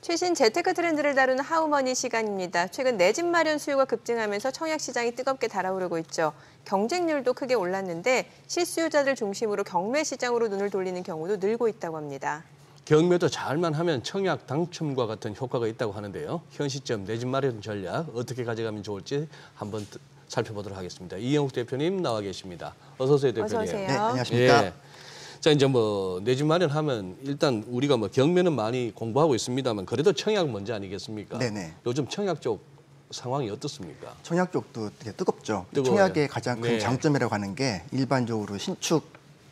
최신 재테크 트렌드를 다루는 하우머니 시간입니다. 최근 내 집 마련 수요가 급증하면서 청약 시장이 뜨겁게 달아오르고 있죠. 경쟁률도 크게 올랐는데 실수요자들 중심으로 경매 시장으로 눈을 돌리는 경우도 늘고 있다고 합니다. 경매도 잘만 하면 청약 당첨과 같은 효과가 있다고 하는데요. 현 시점 내 집 마련 전략 어떻게 가져가면 좋을지 한번 살펴보도록 하겠습니다. 이영욱 대표님 나와 계십니다. 어서 오세요, 대표님. 어서 오세요. 네, 안녕하십니까. 예. 자, 이제 뭐 내 집 마련하면 일단 우리가 뭐 경매는 많이 공부하고 있습니다만 그래도 청약 먼저 아니겠습니까? 네네. 요즘 청약 쪽 상황이 어떻습니까? 청약 쪽도 되게 뜨겁죠. 뜨거워요. 청약의 가장 큰 네. 장점이라고 하는 게 일반적으로 신축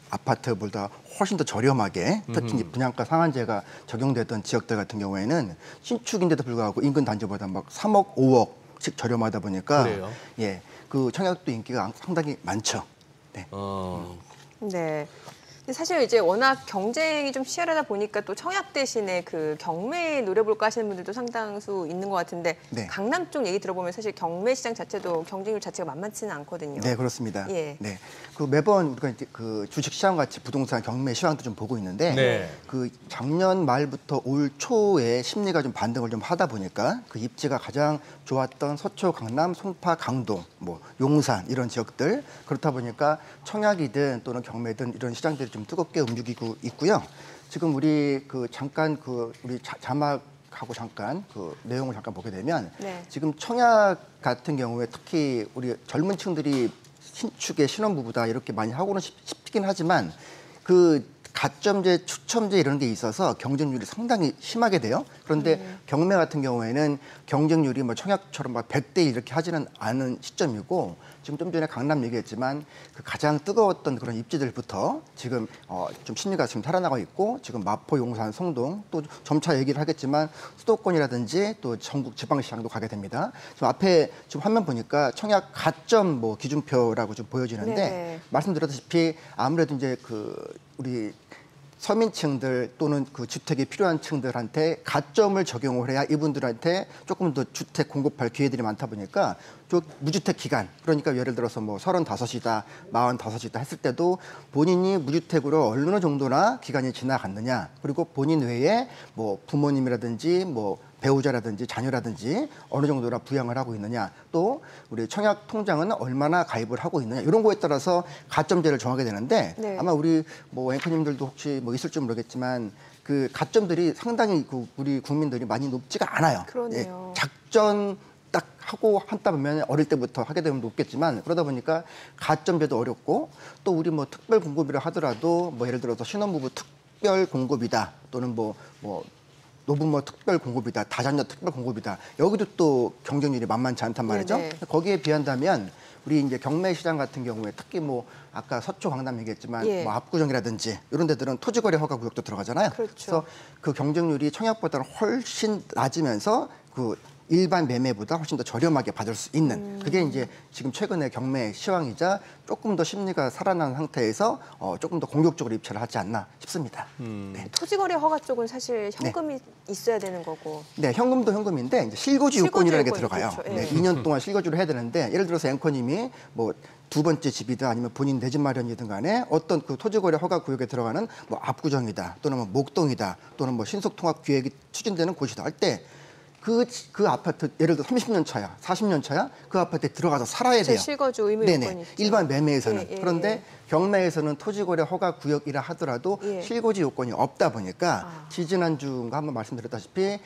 아파트보다 훨씬 더 저렴하게 특히 분양가 상한제가 적용되던 지역들 같은 경우에는 신축인데도 불구하고 인근 단지보다 막 3억, 5억씩 저렴하다 보니까 그래요? 예, 그 청약도 인기가 상당히 많죠. 네. 네. 근데 사실 이제 워낙 경쟁이 좀 치열하다 보니까 또 청약 대신에 그 경매 노려볼까 하시는 분들도 상당수 있는 것 같은데 네. 강남 쪽 얘기 들어보면 사실 경매 시장 자체도 경쟁률 자체가 만만치는 않거든요. 네, 그렇습니다. 예. 네. 그 매번 우리가 이제 그 주식 시장 같이 부동산 경매 시황도 좀 보고 있는데 네. 그 작년 말부터 올 초에 심리가 좀 반등을 좀 하다 보니까 그 입지가 가장 좋았던 서초, 강남, 송파, 강동, 뭐 용산 이런 지역들 그렇다 보니까 청약이든 또는 경매든 이런 시장들이 좀 뜨겁게 움직이고 있고요. 지금 우리 그 잠깐 그 우리 자막하고 잠깐 그 내용을 잠깐 보게 되면 네. 지금 청약 같은 경우에 특히 우리 젊은 층들이 신축의 신혼부부다 이렇게 많이 하고는 싶긴 하지만 그 가점제, 추첨제 이런 데 있어서 경쟁률이 상당히 심하게 돼요. 그런데 경매 같은 경우에는 경쟁률이 뭐 청약처럼 막 100대 1 이렇게 하지는 않은 시점이고 지금 좀 전에 강남 얘기했지만 그 가장 뜨거웠던 그런 입지들부터 지금 좀 심리가 지금 살아나고 있고 지금 마포, 용산, 송동 또 점차 얘기를 하겠지만 수도권이라든지 또 전국 지방시장도 가게 됩니다. 지금 앞에 지금 화면 보니까 청약 가점 뭐 기준표라고 좀 보여지는데 네네. 말씀드렸다시피 아무래도 이제 그 우리 서민층들 또는 그 주택이 필요한 층들한테 가점을 적용을 해야 이분들한테 조금 더 주택 공급할 기회들이 많다 보니까 저 무주택 기간 그러니까 예를 들어서 뭐 35이다, 45이다 했을 때도 본인이 무주택으로 어느 정도나 기간이 지나갔느냐 그리고 본인 외에 뭐 부모님이라든지 뭐 배우자라든지 자녀라든지 어느 정도나 부양을 하고 있느냐 또 우리 청약 통장은 얼마나 가입을 하고 있느냐 이런 거에 따라서 가점제를 정하게 되는데 네. 아마 우리 뭐 앵커님들도 혹시 뭐 있을지 모르겠지만 그 가점들이 상당히 그 우리 국민들이 많이 높지가 않아요. 그러네요. 작전 딱 하고 한다 보면 어릴 때부터 하게 되면 높겠지만 그러다 보니까 가점제도 어렵고 또 우리 뭐 특별 공급이라 하더라도 뭐 예를 들어서 신혼부부 특별 공급이다 또는 뭐 노부모 특별 공급이다, 다자녀 특별 공급이다. 여기도 또 경쟁률이 만만치 않단 말이죠. 네네. 거기에 비한다면 우리 이제 경매 시장 같은 경우에 특히 뭐 아까 서초 강남 얘기했지만 예. 뭐 압구정이라든지 이런 데들은 토지거래 허가 구역도 들어가잖아요. 그렇죠. 그래서 그 경쟁률이 청약보다는 훨씬 낮으면서 그 일반 매매보다 훨씬 더 저렴하게 받을 수 있는 그게 이제 지금 최근에 경매 시황이자 조금 더 심리가 살아난 상태에서 조금 더 공격적으로 입찰을 하지 않나 싶습니다. 네. 토지거래 허가 쪽은 사실 현금이 있어야 되는 거고. 네, 현금도 현금인데 이제 실거주 요건이라는 게 들어가요. 그렇죠. 네, 예. 2년 동안 실거주를 해야 되는데 예를 들어서 앵커님이 뭐 두 번째 집이든 아니면 본인 내 집 마련이든 간에 어떤 그 토지거래 허가 구역에 들어가는 뭐 압구정이다 또는 뭐 목동이다 또는 뭐 신속통합 계획이 추진되는 곳이다 할 때 그 아파트 예를 들어 30년 차야, 40년 차야 그 아파트에 들어가서 살아야 돼요. 실거주 의무 네네. 요건이 있죠. 일반 매매에서는 예, 예, 그런데 예. 경매에서는 토지거래 허가 구역이라 하더라도 예. 실거주 요건이 없다 보니까 지지난주가 한번 말씀드렸다시피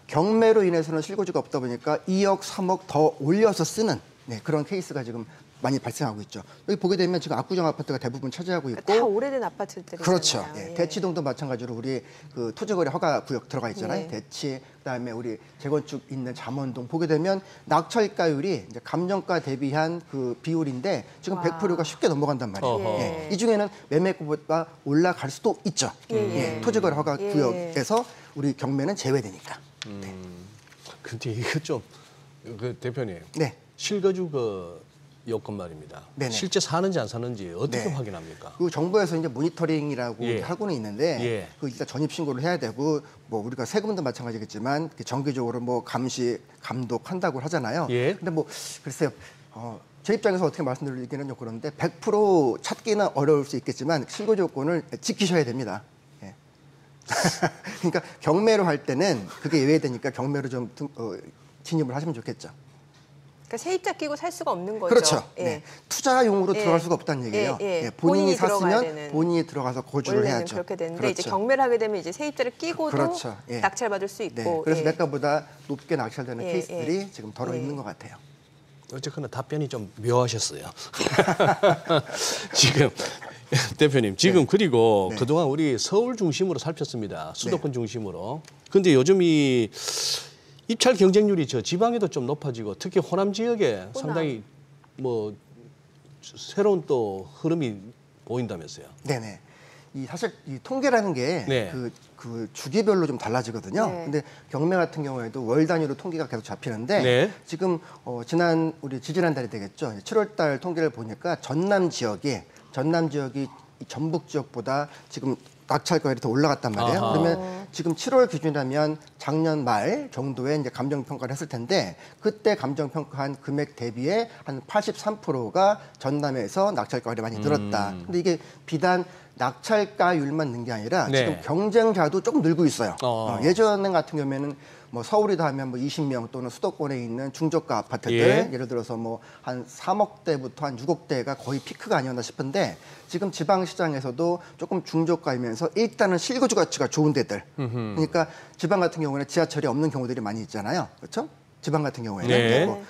경매로 인해서는 실거주가 없다 보니까 2억, 3억 더 올려서 쓰는 그런 케이스가 지금 많이 발생하고 있죠. 여기 보게 되면 지금 압구정 아파트가 대부분 차지하고 있고 다 오래된 아파트들이잖아요. 그렇죠. 예. 대치동도 마찬가지로 우리 그 토지거래 허가 구역 들어가 있잖아요. 예. 대치, 그다음에 우리 재건축 있는 잠원동 보게 되면 낙찰가율이 이제 감정가 대비한 그 비율인데 지금 와. 100%가 쉽게 넘어간단 말이에요. 어허. 예. 이 중에는 매매가보다 올라갈 수도 있죠. 예. 토지거래 허가 예. 구역에서 우리 경매는 제외되니까. 근데 이거 좀 그 대표님 네. 실거주 그 요건 말입니다. 네네. 실제 사는지 안 사는지 어떻게 네. 확인합니까? 그 정부에서 이제 모니터링이라고 예. 하고는 있는데 예. 그 일단 전입 신고를 해야 되고 뭐 우리가 세금도 마찬가지겠지만 정기적으로 뭐 감시 감독한다고 하잖아요. 예. 근데 뭐 글쎄요. 제 입장에서 어떻게 말씀드리기는 좀 그런데 100% 찾기는 어려울 수 있겠지만 실거주 요건을 지키셔야 됩니다. 예. 그러니까 경매로 할 때는 그게 예외되니까 경매로 좀 진입을 하시면 좋겠죠. 그러니까 세입자 끼고 살 수가 없는 거죠. 그렇죠. 예. 네. 투자용으로 예. 들어갈 수가 없다는 얘기예요. 예. 예, 본인이 들어가야 샀으면 되는. 본인이 들어가서 거주를 원래는 해야죠. 그렇게 되는데 그렇죠. 이제 경매를 하게 되면 이제 세입자를 끼고도 그렇죠. 예. 낙찰받을 수 네. 있고. 그래서 예. 매가보다 높게 낙찰되는 예, 케이스들이 지금 덜어 예. 있는 것 같아요. 어쨌거나 답변이 좀 묘하셨어요. 지금 대표님, 지금 그리고 네. 그동안 우리 서울 중심으로 살폈습니다. 수도권 중심으로. 근데 요즘 이 입찰 경쟁률이 저 지방에도 좀 높아지고 특히 호남 지역에 상당히 뭐 새로운 또 흐름이 보인다면서요. 네네. 사실 이 통계라는 게 네. 그 주기별로 좀 달라지거든요. 네. 근데 경매 같은 경우에도 월 단위로 통계가 계속 잡히는데 네. 지금 우리 지지난달이 되겠죠. 7월달 통계를 보니까 전남 지역이 전북 지역보다 지금 낙찰가율이 더 올라갔단 말이에요. 아하. 그러면 지금 7월 기준이라면 작년 말 정도에 이제 감정 평가를 했을 텐데 그때 감정 평가한 금액 대비에 한 83%가 전남에서 낙찰가율이 많이 늘었다. 근데 이게 비단 낙찰가율만 는 게 아니라 네. 지금 경쟁자도 조금 늘고 있어요. 예전 같은 경우에는 뭐 서울이다 하면 뭐 20명 또는 수도권에 있는 중저가 아파트들 예. 예를 들어서 뭐 한 3억대부터 한 6억대가 거의 피크가 아니었나 싶은데 지금 지방 시장에서도 조금 중저가이면서 일단은 실거주 가치가 좋은 데들. 그러니까 지방 같은 경우는 지하철이 없는 경우들이 많이 있잖아요. 그렇죠? 지방 같은 경우에는 네. 뭐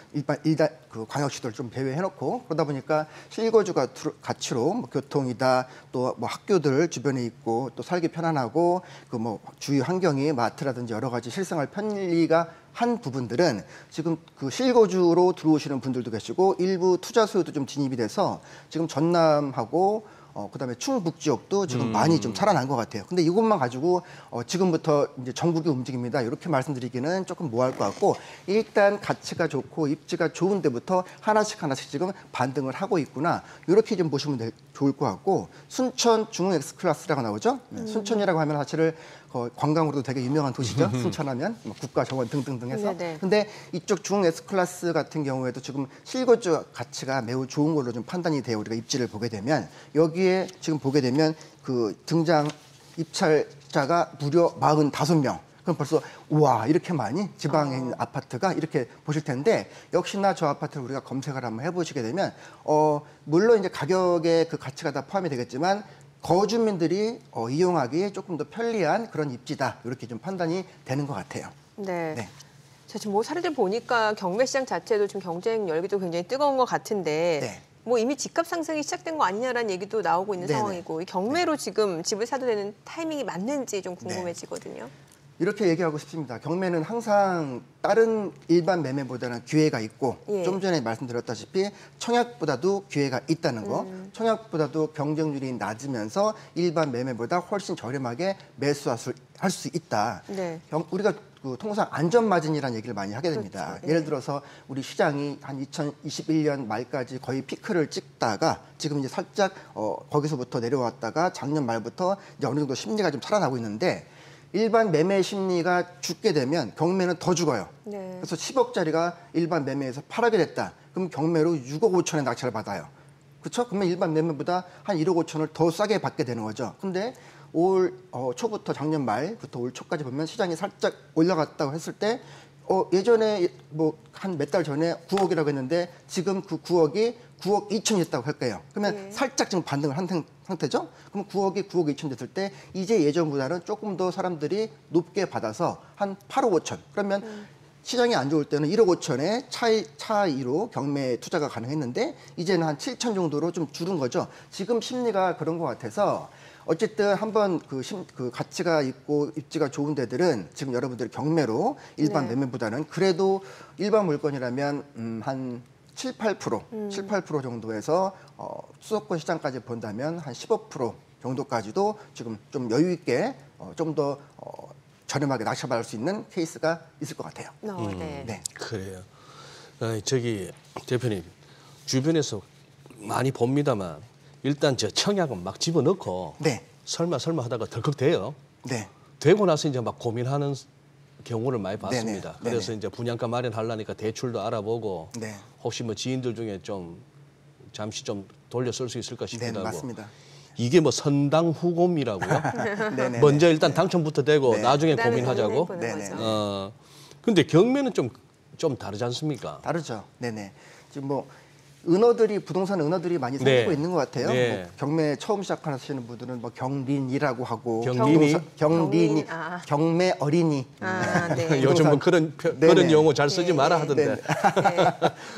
일단 그 광역시도를 좀 제외해놓고 그러다 보니까 실거주 가치로 뭐 교통이다 또 뭐 학교들 주변에 있고 또 살기 편안하고 그 뭐 주위 환경이 마트라든지 여러 가지 실생활 편리가 한 부분들은 지금 그 실거주로 들어오시는 분들도 계시고 일부 투자 수요도 좀 진입이 돼서 지금 전남하고 그다음에 충북 지역도 지금 많이 좀 살아난 것 같아요. 근데 이것만 가지고 지금부터 이제 전국이 움직입니다. 이렇게 말씀드리기는 조금 뭐할 것 같고 일단 가치가 좋고 입지가 좋은 데부터 하나씩 지금 반등을 하고 있구나. 이렇게 좀 보시면 좋을 것 같고 순천 중흥 X클래스라고 나오죠. 순천이라고 하면 사실은 관광으로도 되게 유명한 도시죠. 순천하면 뭐 국가 정원 등등등 해서. 네네. 근데 이쪽 중흥 S클래스 같은 경우에도 지금 실거주 가치가 매우 좋은 걸로 좀 판단이 돼요. 우리가 입지를 보게 되면 여기에 지금 보게 되면 그 등장 입찰자가 무려 45명. 그럼 벌써 우와 이렇게 많이 지방에 있는 아파트가 이렇게 보실 텐데 역시나 저 아파트를 우리가 검색을 한번 해보시게 되면 물론 이제 가격에 그 가치가 다 포함이 되겠지만 거주민들이 이용하기 조금 더 편리한 그런 입지다 이렇게 좀 판단이 되는 것 같아요. 네. 네. 자, 지금 뭐 사례들 보니까 경매 시장 자체도 좀 경쟁 열기도 굉장히 뜨거운 것 같은데 네. 뭐 이미 집값 상승이 시작된 거 아니냐라는 얘기도 나오고 있는 네네. 상황이고 이 경매로 지금 집을 사도 되는 타이밍이 맞는지 좀 네. 궁금해지거든요. 이렇게 얘기하고 싶습니다. 경매는 항상 다른 일반 매매보다는 기회가 있고 예. 좀 전에 말씀드렸다시피 청약보다도 기회가 있다는 거. 청약보다도 경쟁률이 낮으면서 일반 매매보다 훨씬 저렴하게 매수할 수 있다. 네. 우리가 통상 안전마진이라는 얘기를 많이 하게 됩니다. 그렇죠. 예. 예를 들어서 우리 시장이 한 2021년 말까지 거의 피크를 찍다가 지금 이제 살짝 거기서부터 내려왔다가 작년 말부터 이제 어느 정도 심리가 좀 살아나고 있는데 일반 매매 심리가 죽게 되면 경매는 더 죽어요. 네. 그래서 10억짜리가 일반 매매에서 8억이 됐다. 그럼 경매로 6억 5천에 낙찰을 받아요. 그렇죠? 그러면 일반 매매보다 한 1억 5천을 더 싸게 받게 되는 거죠. 근데 올 초부터 작년 말부터 올 초까지 보면 시장이 살짝 올라갔다고 했을 때 예전에 뭐 한 몇 달 전에 9억이라고 했는데 지금 그 9억이 9억 2천이 됐다고 할 거예요. 그러면 네. 살짝 지금 반등을 한 상태죠. 그럼 9억이 9억 2천 됐을 때 이제 예전보다는 조금 더 사람들이 높게 받아서 한 8억 5천. 그러면 시장이 안 좋을 때는 1억 5천의 차이로 경매 투자가 가능했는데 이제는 한 7천 정도로 좀 줄은 거죠. 지금 심리가 그런 것 같아서 어쨌든 한번 그 가치가 있고 입지가 좋은 데들은 지금 여러분들이 경매로 일반 네. 매매보다는 그래도 일반 물건이라면 한 7, 8% 정도에서 수도권 시장까지 본다면 한 15% 정도까지도 지금 좀 여유 있게 좀 더 저렴하게 낙찰받을 수 있는 케이스가 있을 것 같아요. 네. 네. 그래요. 저기 대표님 주변에서 많이 봅니다만 일단 저 청약은 막 집어넣고 네. 설마 하다가 덜컥 돼요. 네. 되고 나서 이제 막 고민하는 경우를 많이 봤습니다. 네네. 그래서 네네. 이제 분양가 마련하려니까 대출도 알아보고 네. 혹시 뭐 지인들 중에 좀 잠시 좀 돌려 쓸 수 있을까 네, 싶기도 하고. 맞습니다. 이게 뭐 선당 후곰이라고요? 네네. 먼저 일단 당첨부터 되고 네. 나중에 그다음에 고민하자고. 고민해보는 네네. 거죠. 근데 경매는 좀 다르지 않습니까? 다르죠. 네네. 지금 뭐 은어들이 부동산 은어들이 많이 생기고 네. 있는 것 같아요. 네. 뭐 경매 처음 시작하시는 분들은 뭐 경린이라고 하고 경린이? 경린이 경린, 아. 경매 어린이. 아, 네. 요즘은 그런 네네. 용어 잘 쓰지 네. 마라 하던데. 네.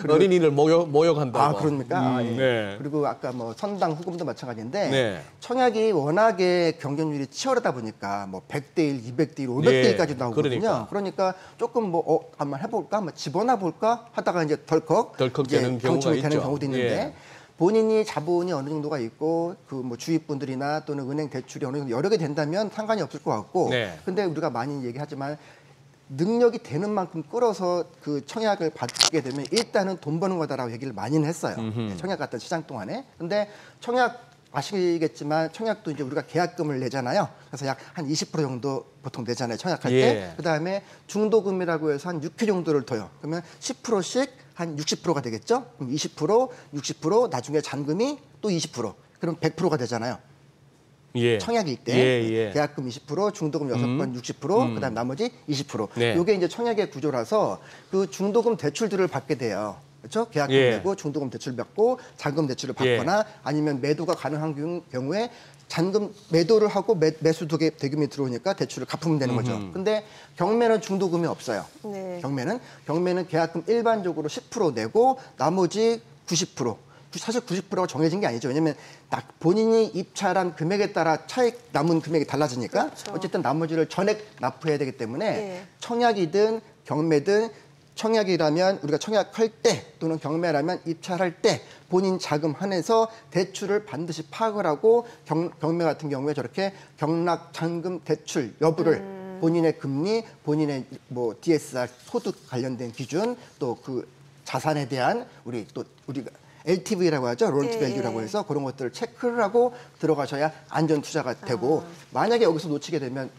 어린이를 모욕한다고. 아, 그럽니까? 아, 예. 네. 그리고 아까 뭐 선당 후금도 마찬가지인데 네. 청약이 워낙에 경쟁률이 치열하다 보니까 뭐 100대 1, 200대 1, 500대 네. 1까지 나오거든요. 그러니까 조금 뭐 한번 해볼까, 한번 집어나 볼까 하다가 이제 덜컥 되는 이제 경우가 당첨이 되는 있죠. 경우도 있는데 예. 본인이 자본이 어느 정도가 있고 그 뭐 주위분들이나 또는 은행 대출이 어느 정도 여러 개 된다면 상관이 없을 것 같고. 네. 근데 우리가 많이 얘기하지만 능력이 되는 만큼 끌어서 그 청약을 받게 되면 일단은 돈 버는 거다라고 얘기를 많이는 했어요. 청약 같은 시장 동안에. 근데 청약 아시겠지만 청약도 이제 우리가 계약금을 내잖아요. 그래서 약 한 20% 정도 보통 내잖아요. 청약할 예. 때. 그다음에 중도금이라고 해서 한 6회 정도를 더요. 그러면 10%씩 한 60%가 되겠죠? 그럼 20%, 60%, 나중에 잔금이 또 20%. 그럼 100%가 되잖아요. 예. 청약일 때 예. 계약금 20%, 중도금 6번 60%, 그다음 나머지 20%. 네. 이게 이제 청약의 구조라서 그 중도금 대출들을 받게 돼요. 그렇죠? 계약금 예. 내고 중도금 대출 받고 잔금 대출을 받거나 아니면 매도가 가능한 경우에 잔금 매도를 하고 매수 대금이 들어오니까 대출을 갚으면 되는 거죠. 근데 경매는 중도금이 없어요. 네. 경매는 계약금 일반적으로 10% 내고 나머지 90%. 사실 90%가 정해진 게 아니죠. 왜냐하면 본인이 입찰한 금액에 따라 차익 남은 금액이 달라지니까 그렇죠. 어쨌든 나머지를 전액 납부해야 되기 때문에 예. 청약이든 경매든 청약이라면 우리가 청약할 때 또는 경매라면 입찰할 때 본인 자금 한해서 대출을 반드시 파악을 하고 경매 같은 경우에 저렇게 경락 잔금 대출 여부를 본인의 금리, 본인의 뭐 DSR 소득 관련된 기준 또 그 자산에 대한 우리가 LTV라고 하죠. 롤티 예, 밸류라고 예. 해서 그런 것들을 체크를 하고 들어가셔야 안전 투자가 되고 만약에 여기서 놓치게 되면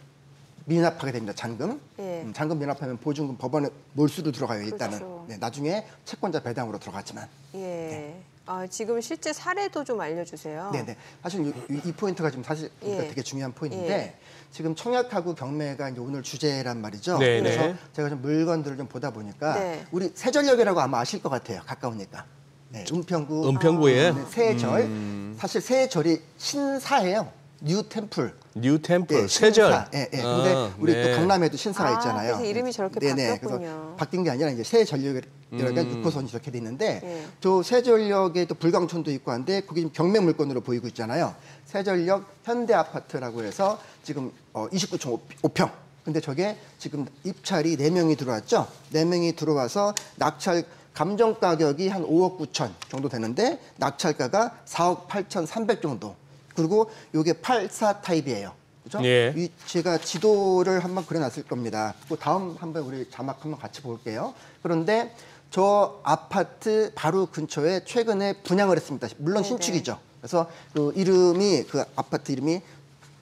미납하게 됩니다. 잔금. 예. 잔금 미납하면 보증금 법원에 몰수로 들어가요. 일단은. 그렇죠. 네, 나중에 채권자 배당으로 들어갔지만. 예. 아, 지금 실제 사례도 좀 알려주세요. 네네. 사실 이 포인트가 지금 사실 예. 되게 중요한 포인트인데 예. 지금 청약하고 경매가 이제 오늘 주제란 말이죠. 네네. 그래서 제가 좀 물건들을 좀 보다 보니까 네. 우리 세전역이라고 아마 아실 것 같아요. 가까우니까. 네, 은평구. 은평구에 네, 세절. 사실 세절이 신사예요. 뉴 템플. 뉴 템플 예, 세절. 신사. 예. 근데 우리 또 강남에도 신사가 아, 있잖아요. 그래서 이름이 저렇게 네네. 바뀌었군요. 그래서 바뀐 게 아니라 이제 세전역이라는 6호선이 저렇게 돼 있는데 예. 저 세전역에 또 불광촌도 있고 한데 그게 지금 경매 물건으로 보이고 있잖아요. 세전역 현대아파트라고 해서 지금 29.5평. 근데 저게 지금 입찰이 4명이 들어왔죠. 4명이 들어와서 낙찰 감정 가격이 한 5억 9천 정도 되는데 낙찰가가 4억 8천 3백 정도. 그리고 이게 84 타입이에요. 그죠? 예. 제가 지도를 한번 그려놨을 겁니다. 그 다음 한번 우리 자막 한번 같이 볼게요. 그런데 저 아파트 바로 근처에 최근에 분양을 했습니다. 물론 네네. 신축이죠. 그래서 그 이름이 그 아파트 이름이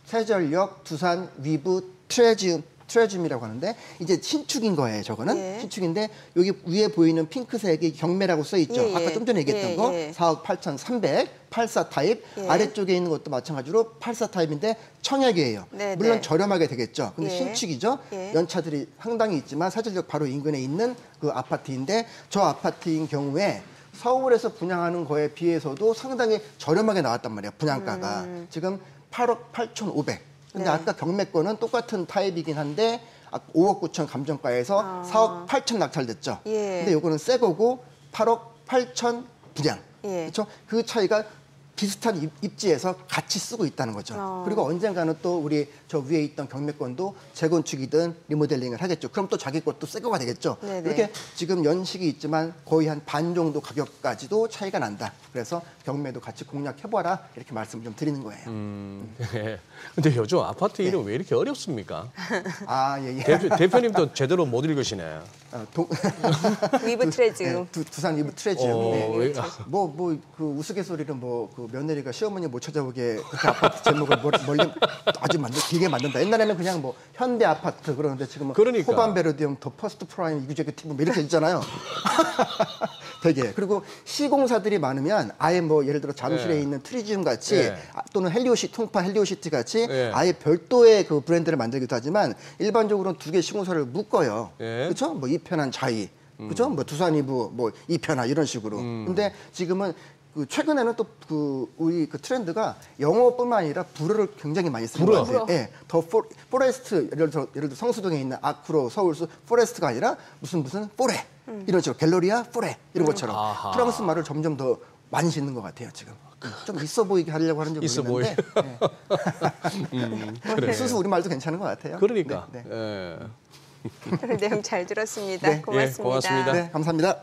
세전역 두산 위브 트레즘이라고 하는데 이제 신축인 거예요. 저거는 예. 신축인데 여기 위에 보이는 핑크색이 경매라고 써 있죠. 예, 예. 아까 좀 전에 얘기했던 예, 거 예. 4억 8,300 84 타입 예. 아래쪽에 있는 것도 마찬가지로 84 타입인데 청약이에요. 네, 물론 네. 저렴하게 되겠죠. 근데 예. 신축이죠. 예. 연차들이 상당히 있지만 사실적 바로 인근에 있는 그 아파트인데 저 아파트인 경우에 서울에서 분양하는 거에 비해서도 상당히 저렴하게 나왔단 말이에요. 분양가가 지금 8억 8,500. 근데 네. 아까 경매권은 똑같은 타입이긴 한데 5억 9천 감정가에서 4억 8천 낙찰됐죠. 예. 근데 요거는 새 거고 8억 8천 분양. 예. 그렇죠? 그 차이가 비슷한 입지에서 같이 쓰고 있다는 거죠. 그리고 언젠가는 또 우리 저 위에 있던 경매권도 재건축이든 리모델링을 하겠죠. 그럼 또 자기 것도 새 거가 되겠죠. 네네. 이렇게 지금 연식이 있지만 거의 한 반 정도 가격까지도 차이가 난다. 그래서 경매도 같이 공략해봐라 이렇게 말씀을 좀 드리는 거예요. 네. 근데 요즘 아파트 이름 왜 이렇게 어렵습니까? 아, 예, 예. 대표님도 제대로 못 읽으시네. 위브 트레즈. 네, 두산 위브 트레즈. 왜- 그 우스갯소리는 그 며느리가 시어머니 못 찾아오게 그 아파트 제목을 멀리 아주 길게 만든다. 옛날에는 그냥 뭐 현대 아파트 그러는데 지금은 그러니까. 호반베르디움 더 퍼스트 프라임 이규제큐티브 뭐 이렇게 있잖아요. 되게. 그리고 시공사들이 많으면 아예 뭐 예를 들어 잠실에 예. 있는 트리지움 같이 예. 또는 통파 헬리오시티 같이 예. 아예 별도의 그 브랜드를 만들기도 하지만 일반적으로는 두 개 시공사를 묶어요. 예. 그렇죠? 뭐 이편한 자이, 그렇죠? 뭐 두산이부, 뭐 이편아 이런 식으로. 근데 지금은 그 최근에는 또 그 우리 그 트렌드가 영어뿐만 아니라 불어를 굉장히 많이 쓰는 불어. 것 같아요. 예, 더 포레스트 예를 들어 성수동에 있는 아크로 서울수 포레스트가 아니라 무슨 포레 이런 식으로 갤러리아 포레 이런 것처럼 아하. 프랑스 말을 점점 더 많이 짓는 것 같아요 지금. 좀 있어 보이게 하려고 하는지 있어 모르겠는데 그래. 순수 우리 말도 괜찮은 것 같아요. 그러니까. 네, 네. 예. 오늘 내용 잘 들었습니다. 네. 고맙습니다. 예, 고맙습니다. 네, 감사합니다.